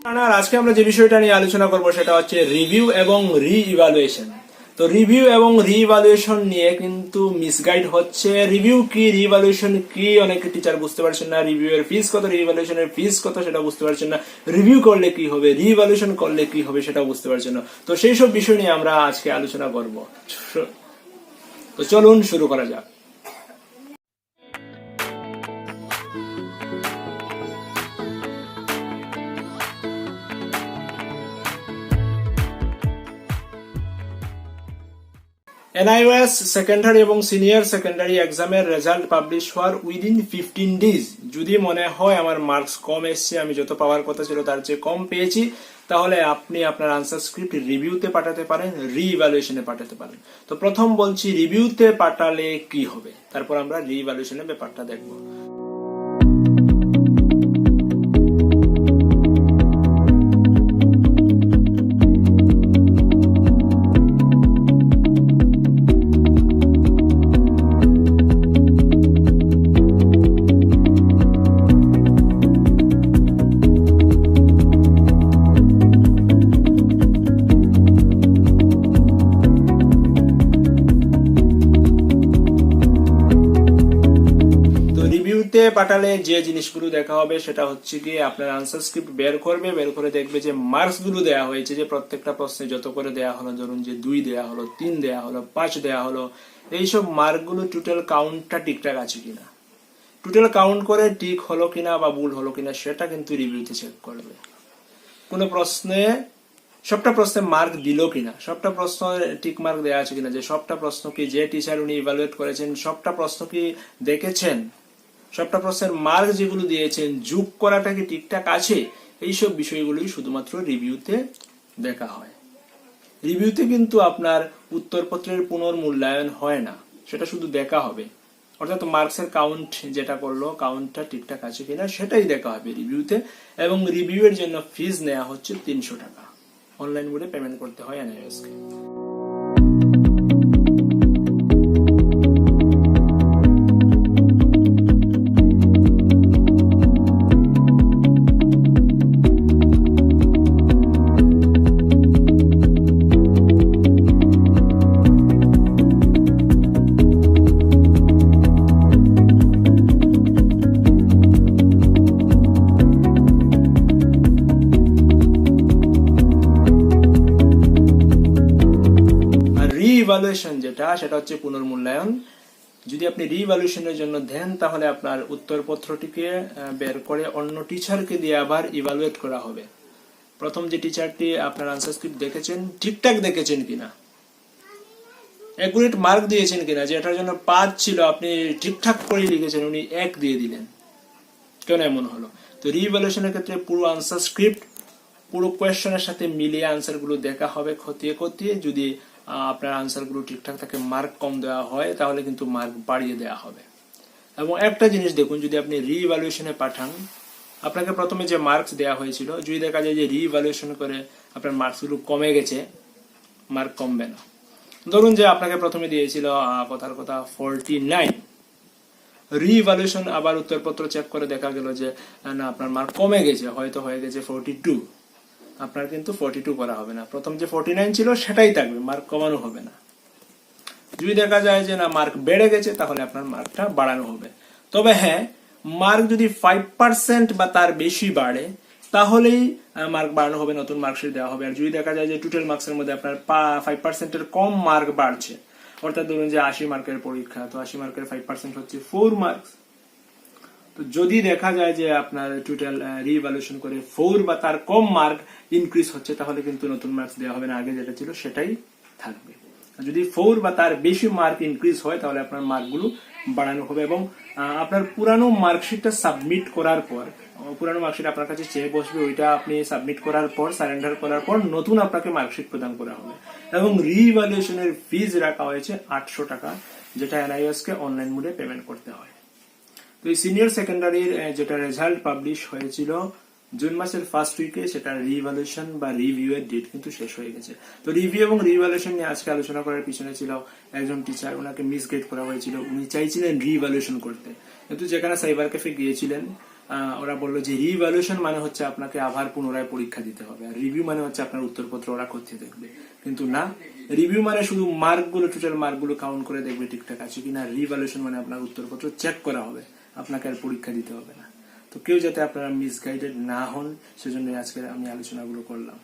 আর আজকে আমরা যে বিষয়টা নিয়ে আলোচনা করব সেটা হচ্ছে রিভিউ এবং রি-ইভালুয়েশন। তো রিভিউ এবং রি-ইভালুয়েশন নিয়ে কিন্তু মিসগাইড হচ্ছে। রিভিউ কি, রি-ইভালুয়েশন কি, অনেক টিচার বুঝতে পারছেন না। রিভিউ এর ফিস কত, রি-ইভালুয়েশনের ফিস কত সেটা বুঝতে পারছেন না। রিভিউ করলে কি হবে, রি-ইভালুয়েশন করলে কি হবে সেটাও বুঝতে পারছেন না। তো সেই সব বিষয় নিয়ে আমরা আজকে আলোচনা করব। তো চলুন শুরু করা যাক। এনআইওএস সেকেন্ডারি এবং সিনিয়র সেকেন্ডারি এক্সামের রেজাল্ট পাবলিশ হওয়ার উইদিন 15 ডেজ যদি মনে হয় আমার মার্কস কম এসছে, আমি যত পাওয়ার কথা ছিল তার চেয়ে কম পেয়েছি, তাহলে আপনি আপনার আনসার স্ক্রিপ্ট রিভিউতে পাঠাতে পারেন, রি-ইভালুয়েশনে পাঠাতে পারেন। তো প্রথম বলছি রিভিউতে পাঠালে কি হবে, তারপর আমরা রি-ইভালুয়েশনের ব্যাপারটা দেখবো। পাঠালে যে জিনিসগুলো দেখা হবে সেটা হচ্ছে কি আপনার আনসার স্ক্রিপ্ট বের করবে, বের করে দেখবে যে মার্কস গুলো দেওয়া হয়েছে, যে প্রত্যেকটা প্রশ্নে যত করে দেওয়া হলো, ধরুন যে 2 দেওয়া হলো, 3 দেওয়া হলো, 5 দেওয়া হলো, এইসব মার্কগুলো টোটাল কাউন্টটা ঠিকঠাক আছে কিনা, টোটাল কাউন্ট করে ঠিক হলো কিনা বা ভুল হলো কিনা সেটা কিন্তু রিভিউতে চেক করবে। কোনো প্রশ্নে সবটা প্রশ্নে মার্ক দিল কিনা, সবটা প্রশ্ন ঠিক মার্ক দেওয়া আছে কিনা, যে সবটা প্রশ্ন কি যে টিচার উনি ইভালুয়েট করেছেন সবটা প্রশ্ন কি দেখেছেন, সবটা প্রশ্নের মার্ক যেগুলো দিয়েছেন যোগ করাটা কি ঠিকঠাক আছে, এইসব বিষয়গুলোই শুধুমাত্র রিভিউতে দেখা হয়। রিভিউতে কিন্তু আপনার উত্তরপত্রের পুনর্মূল্যায়ন হয় না, সেটা শুধু দেখা হবে। অর্থাৎ মার্কসের কাউন্ট যেটা করলো, কাউন্টটা ঠিকঠাক আছে কিনা সেটাই দেখা হবে রিভিউতে। এবং রিভিউয়ের জন্য ফিজ নেওয়া হচ্ছে 300 টাকা। অনলাইন মোডে পেমেন্ট করতে হয় এনআইওএসকে। রি-ইভালুয়েশন যেটা, সেটা হচ্ছে পুনর্মূল্যায়ন। যদি আপনি রি-ইভালুয়েশনের জন্য দেন তাহলে আপনার উত্তরপত্রটিকে বের করে অন্য টিচারকে দিয়ে আবার ইভালুয়েট করা হবে। প্রথম যে টিচারটি আপনার আনসার স্ক্রিপ্ট দেখেছেন ঠিকঠাক দেখেছেন কিনা, অ্যাকুরেট মার্ক দিয়েছেন কিনা, যে এটার জন্য 5 ছিল আপনি ঠিকঠাক করে লিখেছেন, উনি 1 দিয়ে দিলেন, কেন এমন হলো? তো রি-ইভালুয়েশনের ক্ষেত্রে পুরো আনসার স্ক্রিপ্ট পুরো কোয়েশ্চনের সাথে মিলিয়ে আনসারগুলো দেখা হবে খতিয়ে খতিয়ে। যদি আপনার আনসারগুলো ঠিকঠাক থাকে, মার্ক কম দেওয়া হয়, তাহলে কিন্তু মার্ক বাড়িয়ে দেওয়া হবে। এবং একটা জিনিস দেখুন, যদি আপনি রি-ইভালুয়েশনে পাঠান, আপনাকে প্রথমে যে মার্কস দেওয়া হয়েছিল, যদি দেখা যায় যে রি-ইভালুয়েশন করে আপনার মার্কসগুলো কমে গেছে, মার্ক কমবে না। ধরুন যে আপনাকে প্রথমে দিয়েছিল কথার কথা 49, রি-ইভালুয়েশন আবার উত্তরপত্র চেক করে দেখা গেল যে না, আপনার মার্ক কমে গেছে, হয়তো হয়ে গেছে 42, আপনার কিন্তু 42 করা হবে না, প্রথম যে 49 ছিল সেটাই থাকবে, মার্ক কমানো হবে না। যদি দেখা যায় যে না মার্ক বেড়ে গেছে, তাহলে আপনার মার্কটা বাড়ানো হবে। তবে হ্যাঁ, মার্ক যদি 5% বা তার বেশি বাড়ে তাহলেই মার্ক বাড়ানো হবে, নতুন মার্কশিট দেওয়া হবে। আর যদি দেখা যায় যে টোটাল মার্কসের মধ্যে আপনার 5% এর কম মার্ক বাড়ছে, অর্থাৎ ধরুন যে 80 মার্কের পরীক্ষা, তো 80 মার্কের 5% হচ্ছে 4 মার্কস। তো যদি দেখা যায় যে আপনার টোটাল রি-ইভালুয়েশন করে 4 বা তার কম মার্ক ইনক্রিজ হচ্ছে, তাহলে কিন্তু নতুন মার্কস দেওয়া হবে না, আগে যেটা ছিল সেটাই থাকবে। যদি 4 বা তার বেশি মার্ক ইনক্রিজ হয়, তাহলে আপনার মার্কগুলো বাড়ানো হবে। এবং আপনার পুরানো মার্কশিটটা সাবমিট করার পর, পুরানো মার্কশিট আপনার কাছে চেয়ে বসবে, ওইটা আপনি সাবমিট করার পর, সারেন্ডার করার পর নতুন আপনাকে মার্কশিট প্রদান করা হবে। এবং রি-ইভালুয়েশনের ফিজ রাখা হয়েছে 800 টাকা, যেটা এনআইওএসকে অনলাইন মোডে পেমেন্ট করতে হয়। তো এই সিনিয়র সেকেন্ডারির যেটা রেজাল্ট পাবলিশ হয়েছিল জুন মাসের ফার্স্ট উইকে, সেটা রি-ইভালুয়েশন বা রিভিউ এর ডেট কিন্তু শেষ হয়ে গেছে। তো রিভিউ এবং রি-ইভালুয়েশন নিয়ে আজকে আলোচনা করার পিছনে ছিল একজন টিচার, ওনাকে মিসগাইড করা হয়েছিল, উনি চাইছিলেন রি-ইভালুয়েশন করতে, কিন্তু যেখানে সাইবার ক্যাফে গিয়েছিলেন ওরা বললো যে রিভ্যালুয়েশন মানে হচ্ছে আপনাকে আবার পুনরায় পরীক্ষা দিতে হবে, আর রিভিউ মানে হচ্ছে আপনার উত্তরপত্র ওরা করতে দেখবে। কিন্তু না, রিভিউ মানে শুধু মার্কগুলো, টোটাল মার্কগুলো কাউন্ট করে দেখবে ঠিকঠাক আছে কিনা। রিভ্যালুয়েশন মানে আপনার উত্তরপত্র চেক করা হবে, আপনাকে আর পরীক্ষা দিতে হবে না। তো কেউ যাতে আপনারা মিসগাইডেড না হন, সেজন্য আজকে আমি আলোচনাগুলো করলাম।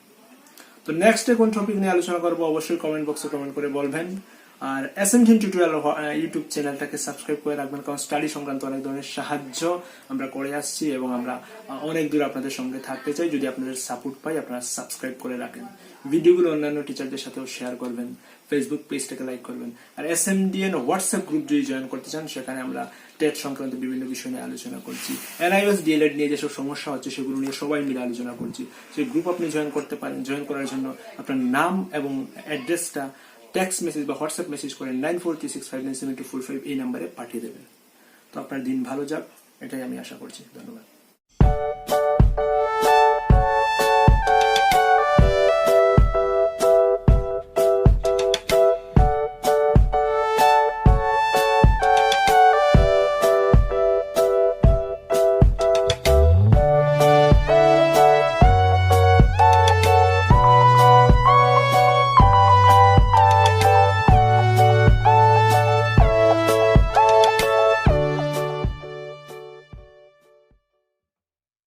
তো নেক্সটে কোন টপিক নিয়ে আলোচনা করবো অবশ্যই কমেন্ট বক্সে কমেন্ট করে বলবেন। আর এসএমটিএন টিউটোরিয়াল ইউটিউব চ্যানেলটাকে সাবস্ক্রাইব করে রাখবেন, কারণ স্টাডি সংক্রান্ত অনেক ধরনের সাহায্য আমরা করে আসছি এবং আমরা অনেক দূর আপনাদের সঙ্গে থাকতে চাই। যদি আপনাদের সাপোর্ট পাই, আপনারা সাবস্ক্রাইব করে রাখেন, ভিডিওগুলো অন্যান্য টিচারদের সাথেও শেয়ার করবেন, ফেসবুক পেজটাকে লাইক করবেন। আর এসএমডিএন হোয়াটসঅ্যাপ গ্রুপ যদি জয়েন করতে চান, সেখানে আমরা টেট সংক্রান্ত বিভিন্ন বিষয় নিয়ে আলোচনা করছি। এনআইএস ডিএলএড নিয়ে যেসব সমস্যা হচ্ছে সেগুলো নিয়ে সবাই মিলে আলোচনা করছি। সেই গ্রুপ আপনি জয়েন করতে পারেন। জয়েন করার জন্য আপনার নাম এবং অ্যাড্রেসটা টেক্সট মেসেজ বা হোয়াটসঅ্যাপ মেসেজ করে 9436597245 এই নাম্বারে পাঠিয়ে দেবেন। তো আপনার দিন ভালো যাক, এটাই আমি আশা করছি। ধন্যবাদ।